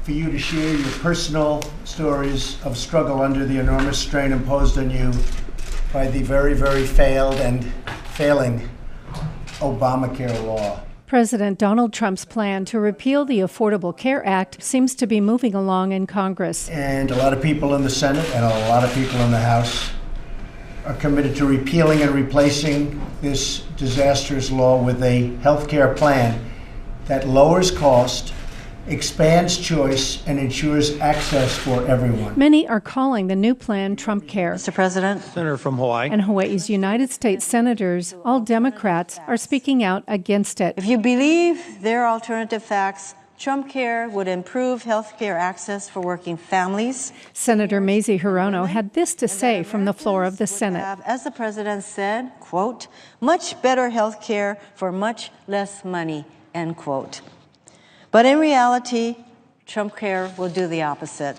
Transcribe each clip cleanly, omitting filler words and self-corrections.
for you to share your personal stories of struggle under the enormous strain imposed on you by the very, very failed and failing Obamacare law. President Donald Trump's plan to repeal the Affordable Care Act seems to be moving along in Congress. And a lot of people in the Senate and a lot of people in the House are committed to repealing and replacing this disastrous law with a health care plan that lowers cost, expands choice, and ensures access for everyone. Many are calling the new plan Trumpcare. Mr. President. Senator from Hawaii. And Hawaii's United States senators, all Democrats, are speaking out against it. If you believe their alternative facts, Trumpcare would improve health care access for working families. Senator Mazie Hirono had this to say from the floor of the Senate. As the president said, quote, much better health care for much less money, end quote. But in reality, Trumpcare will do the opposite.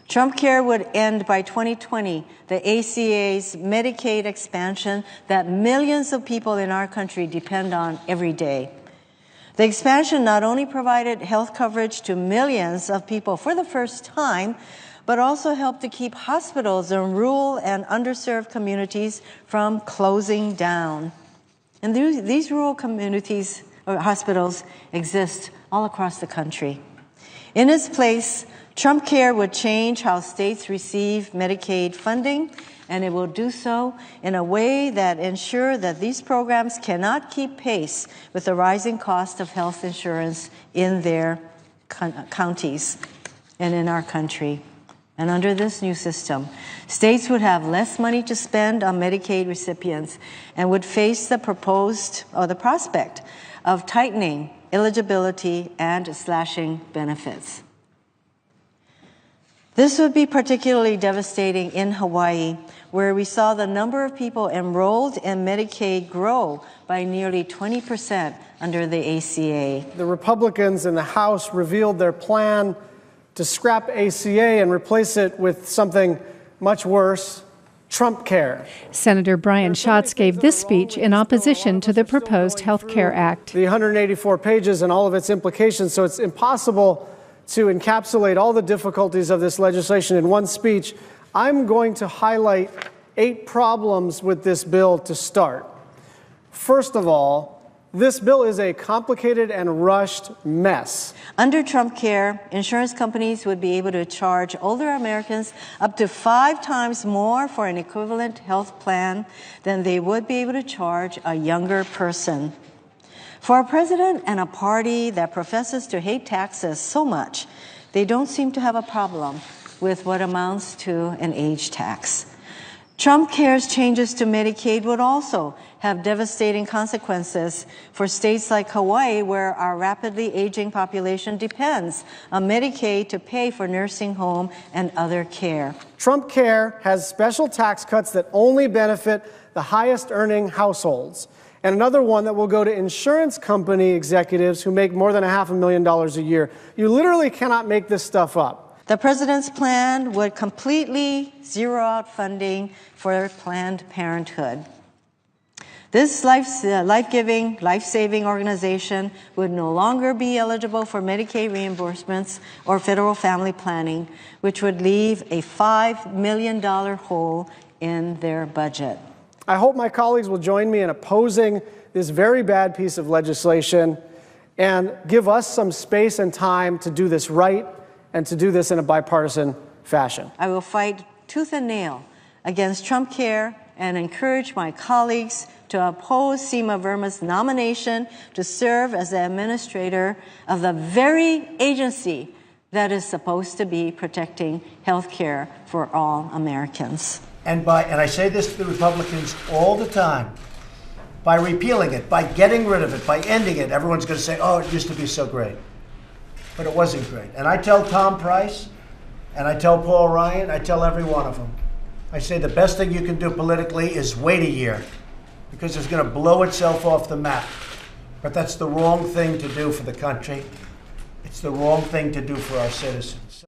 Trumpcare would end by 2020 the ACA's Medicaid expansion that millions of people in our country depend on every day. The expansion not only provided health coverage to millions of people for the first time, but also helped to keep hospitals in rural and underserved communities from closing down. And these rural communities or hospitals exist all across the country. In its place, Trumpcare would change how states receive Medicaid funding, and it will do so in a way that ensures that these programs cannot keep pace with the rising cost of health insurance in their counties and in our country. And under this new system, states would have less money to spend on Medicaid recipients and would face the prospect of tightening eligibility and slashing benefits. This would be particularly devastating in Hawaii, where we saw the number of people enrolled in Medicaid grow by nearly 20% under the ACA. The Republicans in the House revealed their plan to scrap ACA and replace it with something much worse, Trumpcare. Senator Brian Schatz gave this speech in opposition to the proposed Health Care Act. The 184 pages and all of its implications, so it's impossible to encapsulate all the difficulties of this legislation in one speech. I'm going to highlight 8 problems with this bill to start. First of all, this bill is a complicated and rushed mess. Under Trumpcare, insurance companies would be able to charge older Americans up to 5 times more for an equivalent health plan than they would be able to charge a younger person. For a president and a party that professes to hate taxes so much, they don't seem to have a problem with what amounts to an age tax. Trumpcare's changes to Medicaid would also have devastating consequences for states like Hawaii, where our rapidly aging population depends on Medicaid to pay for nursing home and other care. Trumpcare has special tax cuts that only benefit the highest earning households, and another one that will go to insurance company executives who make more than $500,000 a year. You literally cannot make this stuff up. The president's plan would completely zero out funding for Planned Parenthood. This life-giving, life-saving organization would no longer be eligible for Medicaid reimbursements or federal family planning, which would leave a $5 million hole in their budget. I hope my colleagues will join me in opposing this very bad piece of legislation and give us some space and time to do this right and to do this in a bipartisan fashion. I will fight tooth and nail against Trumpcare and encourage my colleagues to oppose Seema Verma's nomination to serve as the administrator of the very agency that is supposed to be protecting health care for all Americans. And I say this to the Republicans all the time, by repealing it, by getting rid of it, by ending it, everyone's going to say, oh, it used to be so great. But it wasn't great. And I tell Tom Price, and I tell Paul Ryan, I tell every one of them, I say the best thing you can do politically is wait a year, because it's going to blow itself off the map. But that's the wrong thing to do for the country. It's the wrong thing to do for our citizens.